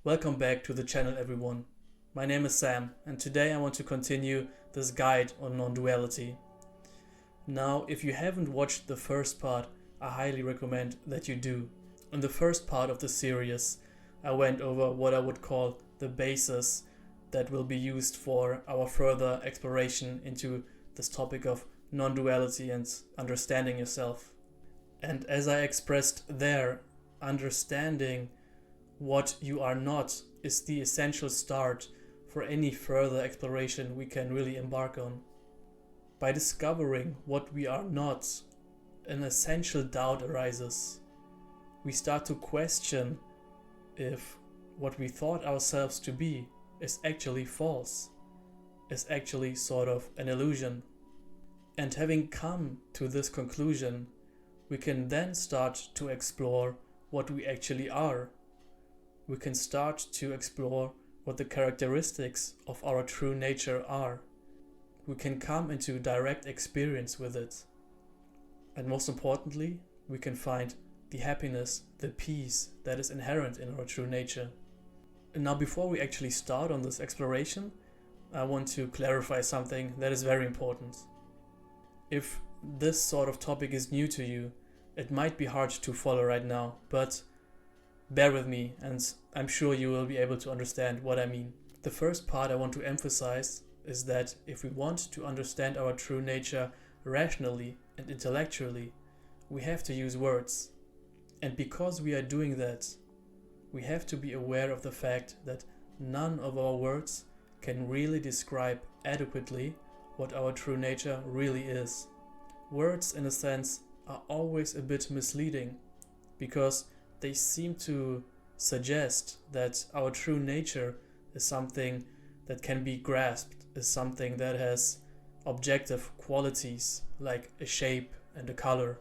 Welcome back to the channel, everyone. My name is Sam, and today I want to continue this guide on non-duality. Now, if you haven't watched the first part, I highly recommend that you do. In the first part of the series, I went over what I would call the basis that will be used for our further exploration into this topic of non-duality and understanding yourself. And as I expressed there, understanding what you are not is the essential start for any further exploration we can really embark on. By discovering what we are not, an essential doubt arises. We start to question if what we thought ourselves to be is actually false, is actually sort of an illusion. And having come to this conclusion, we can then start to explore what we actually are. We can start to explore what the characteristics of our true nature are. We can come into direct experience with it. And most importantly, we can find the happiness, the peace that is inherent in our true nature. And now, before we actually start on this exploration, I want to clarify something that is very important. If this sort of topic is new to you, it might be hard to follow right now, but bear with me and I'm sure you will be able to understand what I mean. The first part I want to emphasize is that if we want to understand our true nature rationally and intellectually, we have to use words. And because we are doing that, we have to be aware of the fact that none of our words can really describe adequately what our true nature really is. Words, in a sense, are always a bit misleading because they seem to suggest that our true nature is something that can be grasped, is something that has objective qualities like a shape and a color.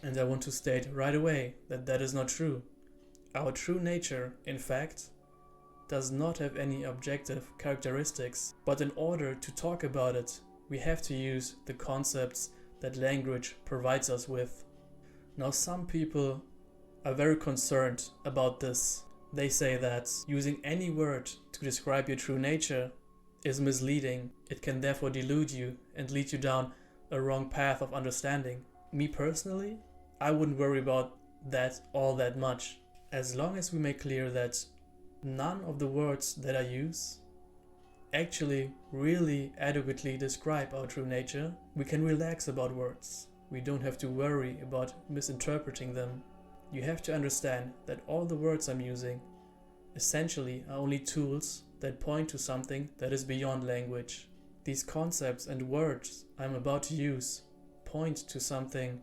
And I want to state right away that that is not true. Our true nature, in fact, does not have any objective characteristics, but in order to talk about it, we have to use the concepts that language provides us with. Now, some people are very concerned about this. They say that using any word to describe your true nature is misleading. It can therefore delude you and lead you down a wrong path of understanding. Me personally, I wouldn't worry about that all that much. As long as we make clear that none of the words that I use actually really adequately describe our true nature, we can relax about words. We don't have to worry about misinterpreting them. You have to understand that all the words I'm using essentially are only tools that point to something that is beyond language. These concepts and words I'm about to use point to something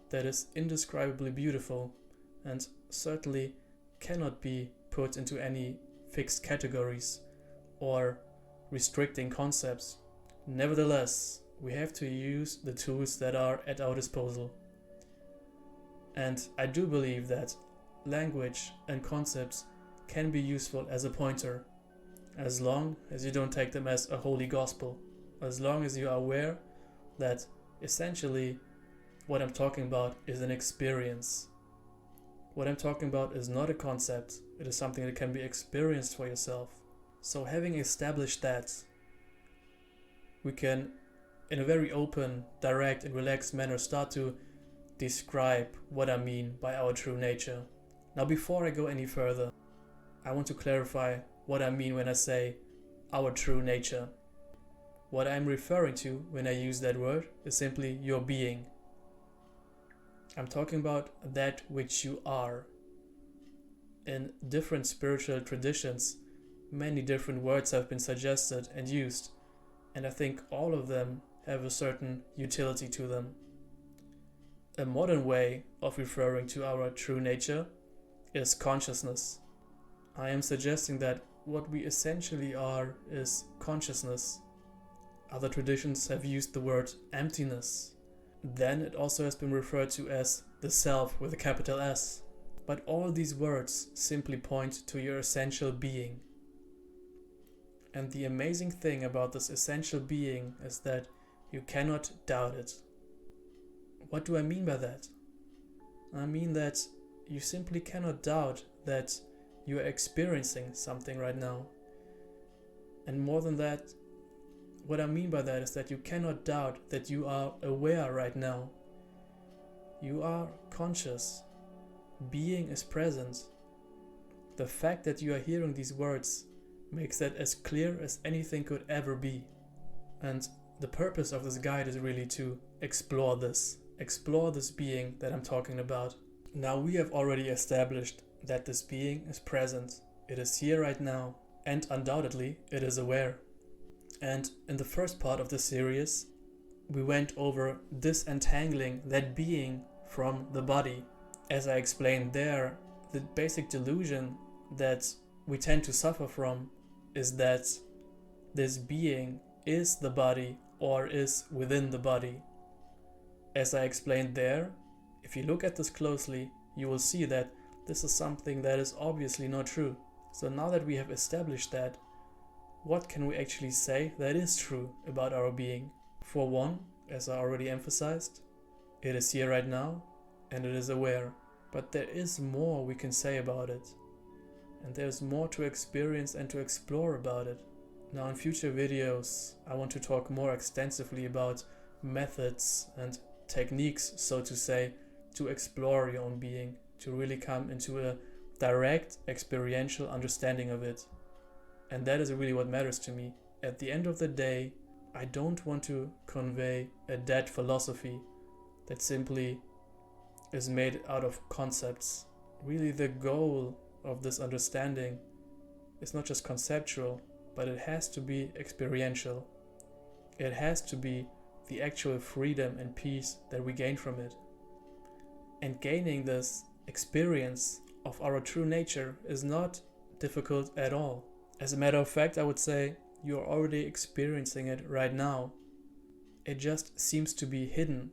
that is indescribably beautiful and certainly cannot be put into any fixed categories or restricting concepts. Nevertheless, we have to use the tools that are at our disposal. And I do believe that language and concepts can be useful as a pointer, as long as you don't take them as a holy gospel, as long as you are aware that essentially what I'm talking about is an experience. What I'm talking about is not a concept, it is something that can be experienced for yourself. So having established that, we can, in a very open, direct and relaxed manner, start to describe what I mean by our true nature. Now, before I go any further, I want to clarify what I mean when I say our true nature. What I'm referring to when I use that word is simply your being. I'm talking about that which you are. In different spiritual traditions, many different words have been suggested and used, and I think all of them have a certain utility to them. A modern way of referring to our true nature is consciousness. I am suggesting that what we essentially are is consciousness. Other traditions have used the word emptiness. Then it also has been referred to as the self with a capital S. But all these words simply point to your essential being. And the amazing thing about this essential being is that you cannot doubt it. What do I mean by that? I mean that you simply cannot doubt that You are experiencing something right now. And more than that, what I mean by that is that you cannot doubt that you are aware right now. You are conscious. Being is present. The fact that you are hearing these words makes that as clear as anything could ever be. And the purpose of this guide is really to explore this being that I'm talking about. Now we have already established that this being is present. It is here right now, and undoubtedly it is aware. And in the first part of the series, we went over disentangling that being from the body. As I explained there, the basic delusion that we tend to suffer from is that this being is the body or is within the body. As I explained there, if you look at this closely, you will see that this is something that is obviously not true. So now that we have established that, what can we actually say that is true about our being? For one, as I already emphasized, it is here right now and it is aware. But there is more we can say about it. And there's more to experience and to explore about it. Now in future videos, I want to talk more extensively about methods and techniques, so to say, to explore your own being, to really come into a direct experiential understanding of it. And that is really what matters to me. At the end of the day, I don't want to convey a dead philosophy that simply is made out of concepts. Really, the goal of this understanding is not just conceptual, but it has to be experiential. It has to be the actual freedom and peace that we gain from it. And gaining this experience of our true nature is not difficult at all. As a matter of fact, I would say you are already experiencing it right now. It just seems to be hidden.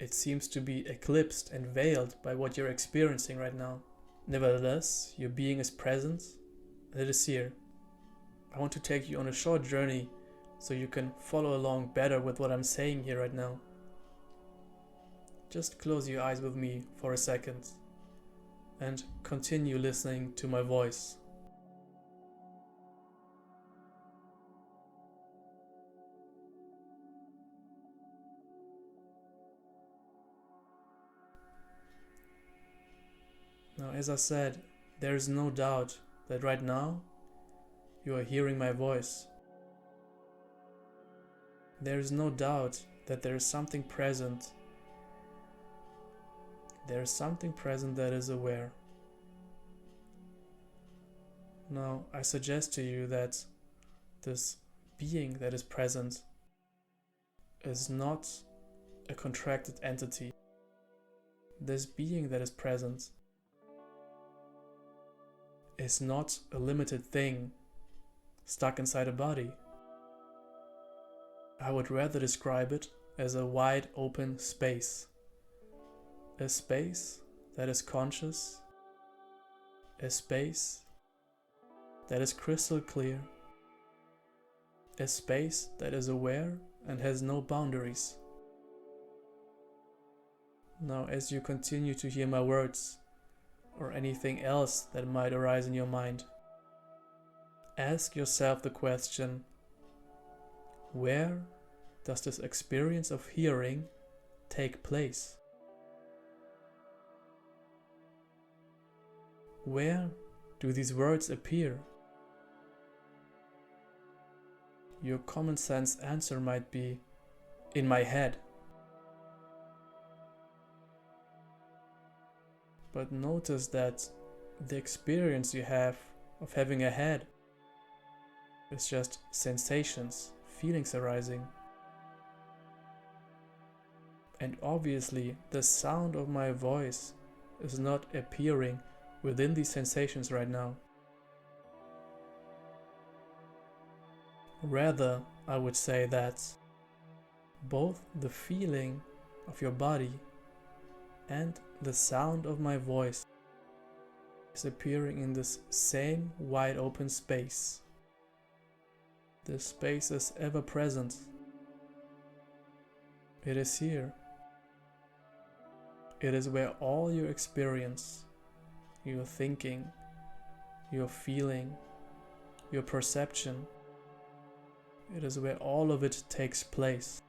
It seems to be eclipsed and veiled by what you're experiencing right now. Nevertheless, your being is present and it is here. I want to take you on a short journey so you can follow along better with what I'm saying here right now. Just close your eyes with me for a second and continue listening to my voice. Now, as I said, there is no doubt that right now you are hearing my voice. There is no doubt that there is something present. There is something present that is aware. Now, I suggest to you that this being that is present is not a contracted entity. This being that is present is not a limited thing stuck inside a body. I would rather describe it as a wide open space. A space that is conscious. A space that is crystal clear. A space that is aware and has no boundaries. Now, as you continue to hear my words, or anything else that might arise in your mind, ask yourself the question, where does this experience of hearing take place? Where do these words appear? Your common sense answer might be, in my head. But notice that the experience you have of having a head is just sensations, feelings arising. And obviously, the sound of my voice is not appearing within these sensations right now. Rather, I would say that both the feeling of your body and the sound of my voice is appearing in this same wide open space. This space is ever present. It is here. It is where all your experience, your thinking, your feeling, your perception. It is where all of it takes place.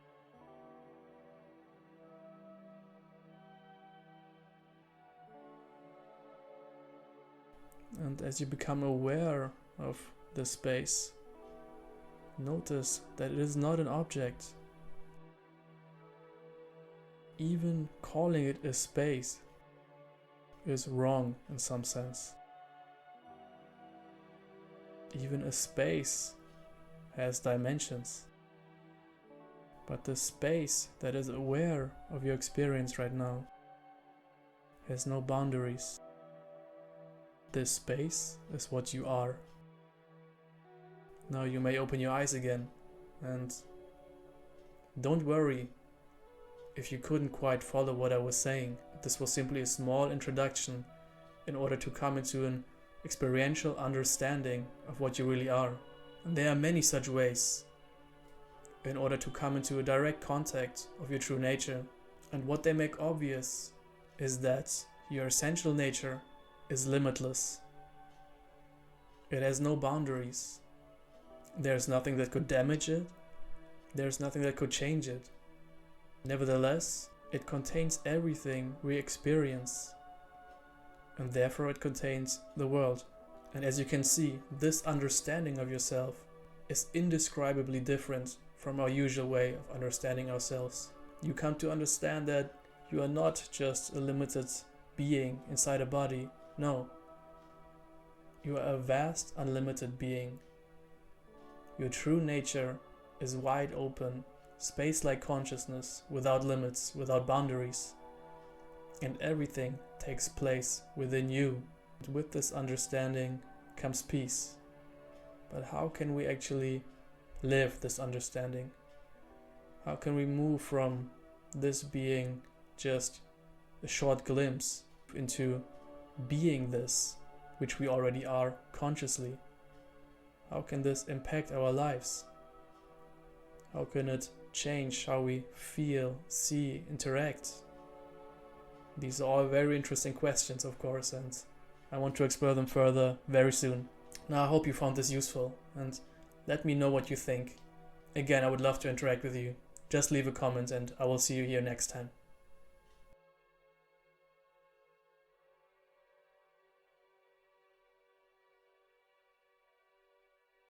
And as you become aware of the space, notice that it is not an object. Even calling it a space is wrong in some sense. Even a space has dimensions. But the space that is aware of your experience right now has no boundaries. This space is what you are. Now you may open your eyes again, and don't worry if you couldn't quite follow what I was saying. This was simply a small introduction in order to come into an experiential understanding of what you really are. And there are many such ways in order to come into a direct contact of your true nature. And what they make obvious is that your essential nature is limitless. It has no boundaries. There's nothing that could damage it. There's nothing that could change it. Nevertheless, it contains everything we experience, and therefore it contains the world. And as you can see, this understanding of yourself is indescribably different from our usual way of understanding ourselves. You come to understand that you are not just a limited being inside a body. No. You are a vast, unlimited being. Your true nature is wide open, space-like consciousness, without limits, without boundaries. And everything takes place within you. And with this understanding comes peace. But how can we actually live this understanding? How can we move from this being just a short glimpse into being this, which we already are consciously? How can this impact our lives? How can it change how we feel, see, interact? These are all very interesting questions, of course, and I want to explore them further very soon. Now, I hope you found this useful, and let me know what you think. Again, I would love to interact with you. Just leave a comment and I will see you here next time.